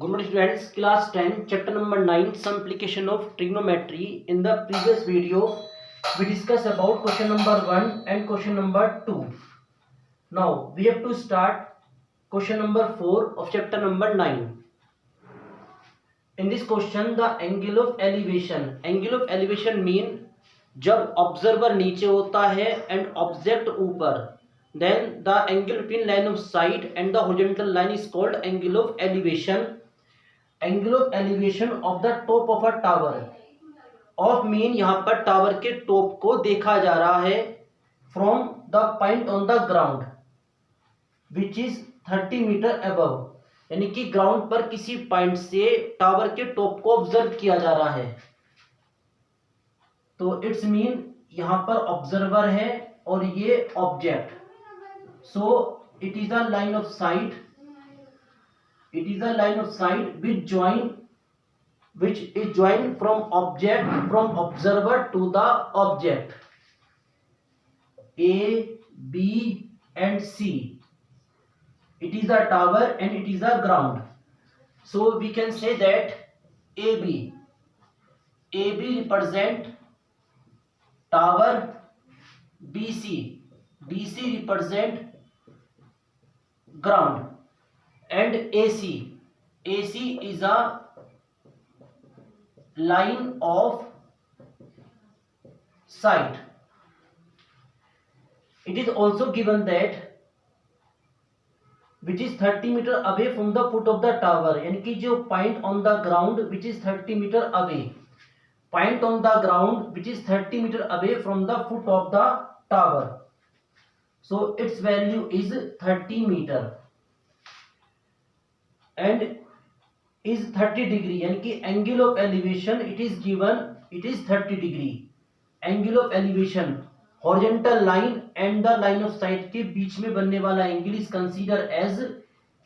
Good morning students, class 10, chapter number 9, some application of trigonometry. In the previous video, we discussed about question number 1 and question number 2. Now, we have to start question number 4 of chapter number 9. In this question, the angle of elevation mean जब observer नीचे होता है and object ऊपर, then the angle between line of sight and the horizontal line is called angle of elevation. Angle of elevation of the top of a tower of mean यहाँ पर tower के top को देखा जा रहा है from the point on the ground which is 30 metre above, यानी कि ग्राउंड पर किसी पॉइंट से टावर के टॉप को ऑब्जर्व किया जा रहा है। तो इट्स मीन यहां पर ऑब्जर्वर है और ये object, so it is a line of site, it is a line of sight which is joined from observer to the object A, B and C. It is a tower and it is a ground, so we can say that AB represent tower, BC represent ground, and AC is a line of sight. It is also given that which is 30 meter away from the foot of the tower, यानी कि जो point on the ground which is 30 meter away, point on the ground which is 30 meter away from the foot of the tower, so its value is 30 meter and is 30 degree, यानी कि angle of elevation it is given, it is 30 degree. Angle of elevation horizontal line and the line of sight के बीच में बनने वाला angle is consider as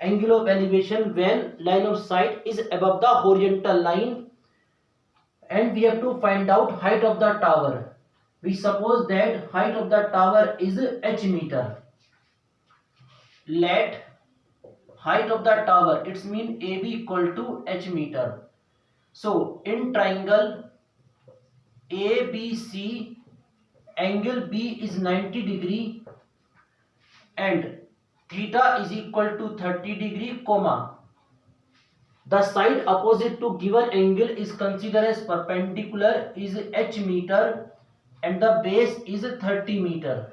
angle of elevation when line of sight is above the horizontal line, and we have to find out height of the tower. We suppose that height of the tower is h metre. Let height of the tower, it's mean AB equal to h meter. So in triangle ABC, angle B is 90 degree and theta is equal to 30 degree, comma the side opposite to given angle is considered as perpendicular is h meter and the base is 30 meter.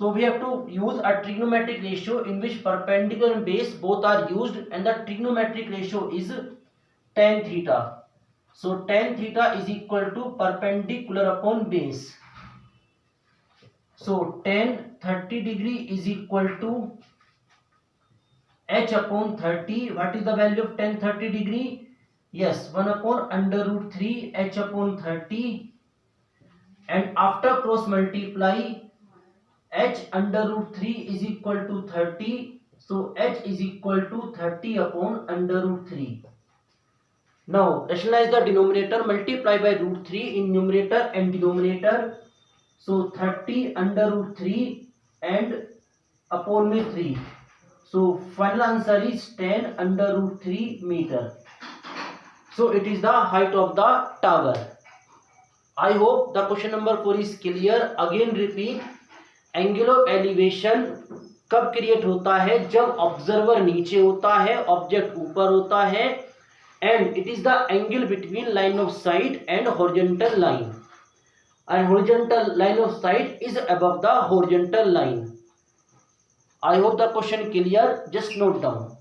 So we have to use a trigonometric ratio in which perpendicular and base both are used, and the trigonometric ratio is tan theta. So tan theta is equal to perpendicular upon base. So tan 30 degree is equal to h upon 30. What is the value of tan 30 degree? Yes, 1 upon under root 3 h upon 30, and after cross multiply h under root 3 is equal to 30, so h is equal to 30 upon under root 3. Now rationalize the denominator, multiply by root 3 in numerator and denominator, so 30 under root 3 and upon में 3, so final answer is 10 under root 3 meter. So it is the height of the tower. I hope the question number 4 is clear. Again repeat, angle of elevation कब create होता है? जब observer नीचे होता है, object ऊपर होता है, and it is the angle between line of sight and horizontal line, and horizontal line of sight is above the horizontal line. I hope the question clear, just note down.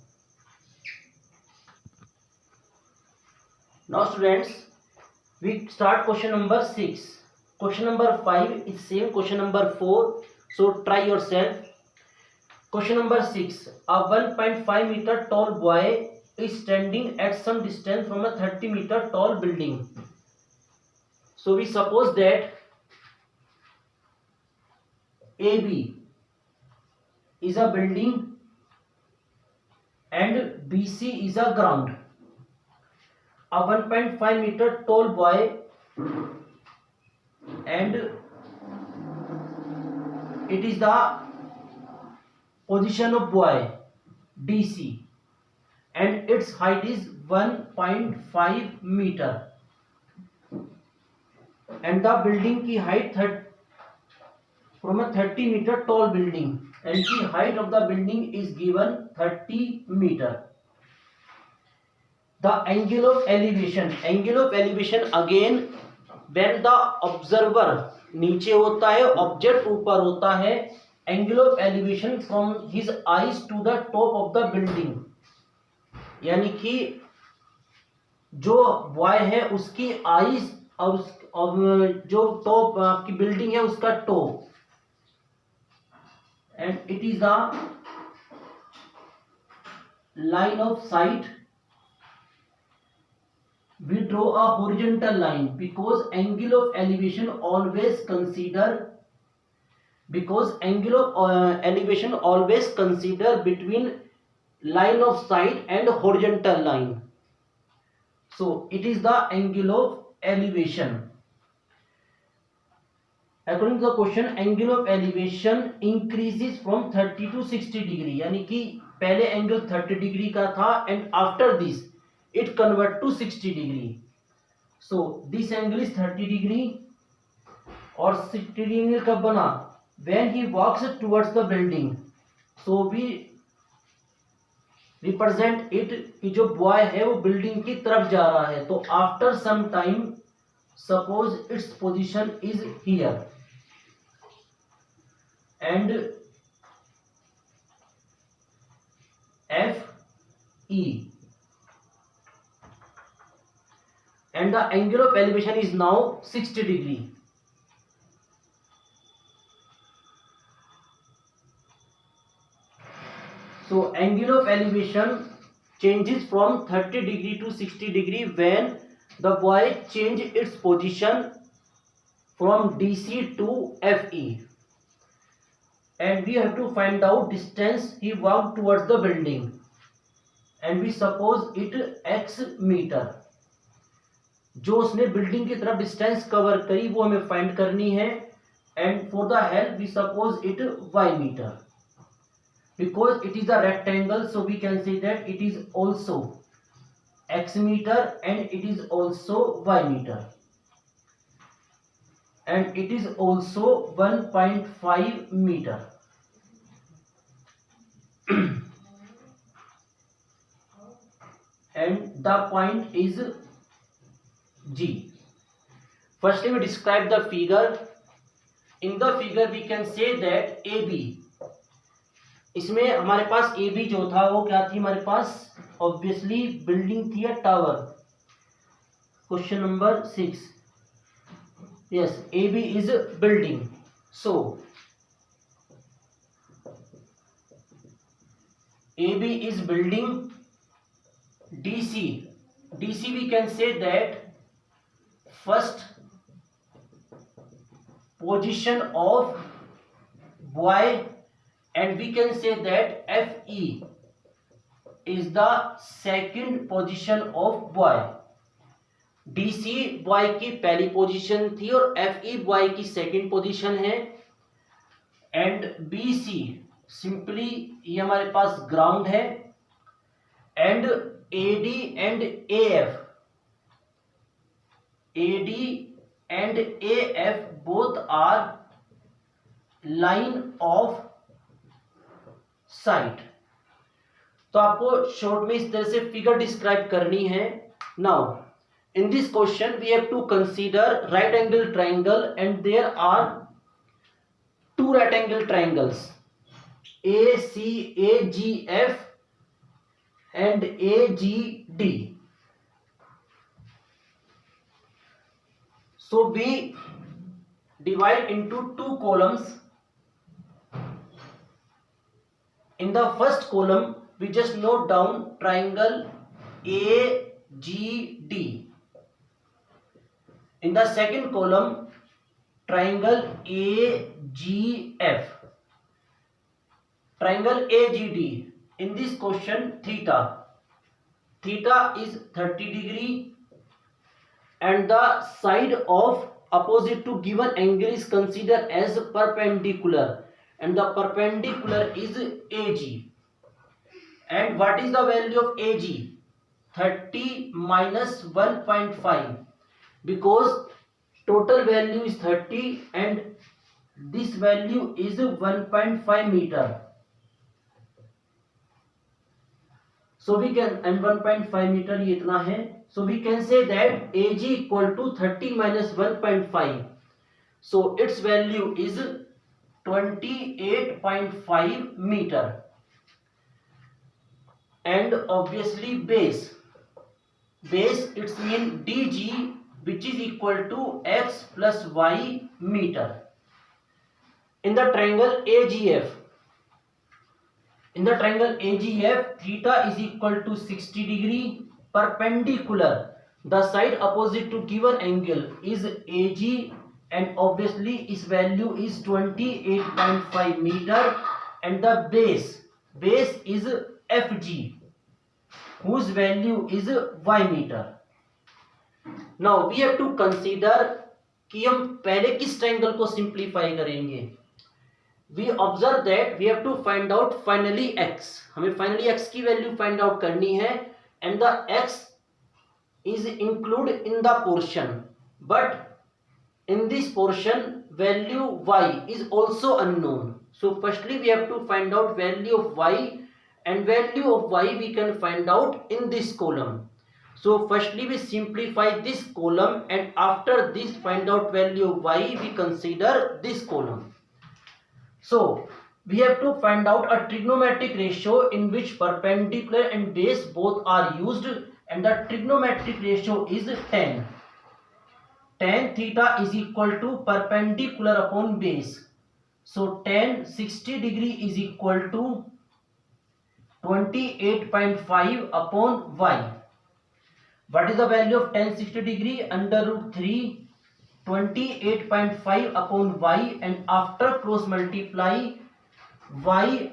Now students, we start question number 6. Question number 5 is same question number 4, so try yourself. Question number 6, a 1.5 meter tall boy is standing at some distance from a 30 meter tall building. So we suppose that AB is a building and BC is a ground. A 1.5 meter tall boy and it is the position of boy DC and its height is 1.5 meter, and the building की height from a 30 meter tall building, and the height of the building is given 30 meter. The angle of elevation again when the observer नीचे होता है, object ऊपर होता है, angle of elevation from his eyes to the top of the building, यानी कि जो boy है उसकी आईज और जो टॉप आपकी बिल्डिंग है उसका top, and it is the line of site. We draw a horizontal line because angle of elevation always consider between line of sight and horizontal line. So it is the angle of elevation. According to the question, angle of elevation increases from 30 to 60 degree, यानी कि पहले angle 30 degree का था and after this it convert to 60 degree. So this angle is 30 degree. और 60 degree कब बना? When he walks towards the building. So we represent it कि जो boy है वो building की तरफ जा रहा है. तो after some time, suppose its position is here and FE, and the angle of elevation is now 60 degree. So angle of elevation changes from 30 degree to 60 degree when the boy change its position from DC to FE, and we have to find out distance he walked towards the building, and we suppose it x meter. जो उसने building की तरफ distance cover करी वो हमें find करनी है, and for the help we suppose it y metre, because it is a rectangle, so we can say that it is also x metre and it is also y metre, and it is also 1.5 metre. and the point is G. Firstly, we describe the figure. In the figure, we can say that AB. इसमें हमारे पास AB जो था वो क्या थी हमारे पास? Obviously, building थी या tower. Question number 6. Yes, AB is building. So, AB is building. DC we can say that first position of boy, and we can say that FE is the second position of boy. DC boy की पहली position थी और FE boy की second position है, and BC simply ये हमारे पास ground है, and AD and AF both are line of sight. तो आपको शॉर्ट में इस तरह से फिगर डिस्क्राइब करनी है. Now in this question we have to consider right angle triangle, and there are two right angle triangles ACAGF and AGD. So we divide into two columns. In the first column we just note down triangle AGD. In the second column triangle AGF. Triangle AGD. In this question, theta is 30 degree, and the side of opposite to given angle is considered as perpendicular, and the perpendicular is AG, And what is the value of AG? 30 minus 1.5, because total value is 30 and this value is 1.5 meter. So we can, and 1.5 meter ये इतना है, so we can say that AG equal to 30 minus 1.5, so its value is 28.5 meter. And obviously base it's mean DG, which is equal to x plus y meter. In the triangle AGF, theta is equal to 60 degree perpendicular. The side opposite to given angle is AG, and obviously its value is 28.5 meter. And the base is FG, whose value is y meter. Now we have to consider कि हम पहले किस triangle को simplify करेंगे. We observe that we have to find out finally x. हमें finally x की value find out करनी है, and the x is included in the portion, but in this portion value y is also unknown. So firstly we have to find out value of y, and value of y we can find out in this column. So firstly we simplify this column, and after this find out value of y, we consider this column. So we have to find out a trigonometric ratio in which perpendicular and base both are used, and the trigonometric ratio is tan. Tan theta is equal to perpendicular upon base. So tan 60 degree is equal to 28.5 upon y. What is the value of tan 60 degree? Under root 3 28.5 upon y, and after cross multiply y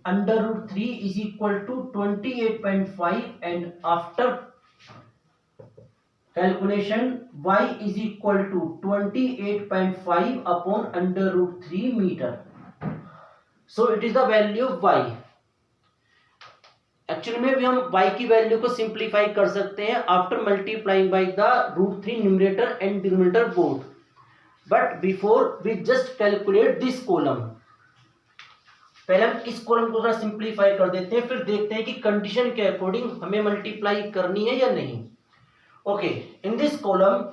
under root 3 is equal to 28.5, and after calculation y is equal to 28.5 upon under root 3 meter. So it is the value of y. Actually में भी हम y की value को simplify कर सकते हैं after multiplying by the root 3 numerator and denominator both, but before we just calculate this column. पहले हम इस कॉलम को थोड़ा सिंप्लीफाई कर देते हैं, फिर देखते हैं कि कंडीशन के अकॉर्डिंग हमें मल्टीप्लाई करनी है या नहीं. Okay, in this column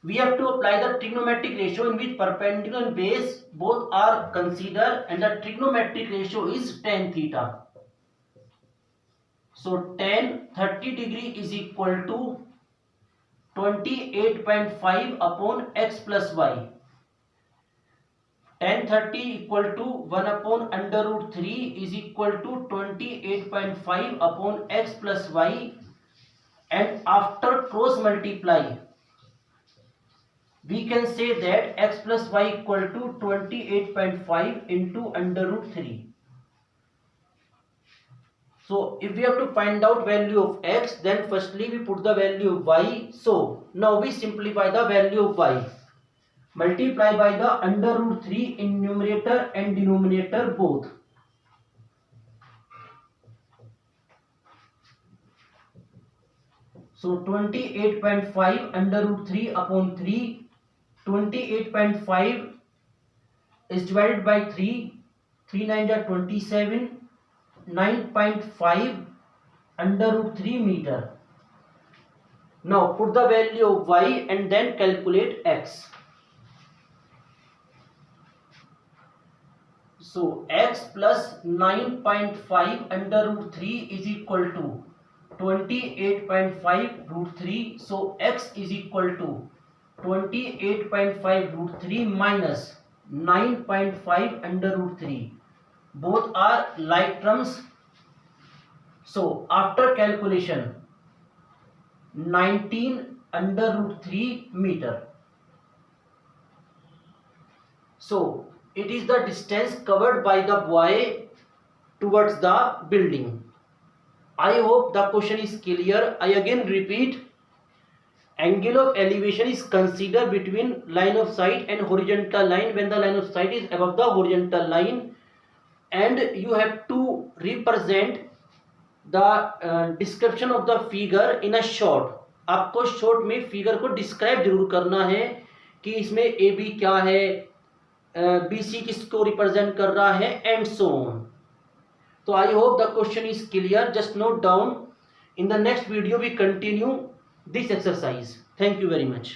we have to apply the trigonometric ratio in which perpendicular and base both are considered, and the trigonometric ratio is tan theta. So tan 30 degree is equal to 28.5 upon x plus y. Tan 30 equal to 1 upon under root 3 is equal to 28.5 upon x plus y, and after cross multiply we can say that x plus y equal to 28.5 into under root 3. So if we have to find out value of x, then firstly we put the value of y. So now we simplify the value of y. Multiply by the under root 3 in numerator and denominator both. So 28.5 under root 3 upon 3. 28.5 is divided by 3. 3 9 are 27. 9.5 under root 3 meter. Now put the value of y and then calculate x. So x plus 9.5 under root 3 is equal to 28.5 root 3. So x is equal to 28.5 root 3 minus 9.5 under root 3. Both are like terms. So after calculation 19 under root 3 meter. So it is the distance covered by the boy towards the building. I hope the question is clear. I again repeat, angle of elevation is considered between line of sight and horizontal line when the line of sight is above the horizontal line. and you have to represent the description of the figure in a short. आपको short में figure को describe जरूर करना है कि इसमें A B क्या है, बी सी किसको रिप्रेजेंट कर रहा है, एंड सो ऑन. तो I hope the question is clear. Just note down. In the next video we continue this exercise. Thank you very much.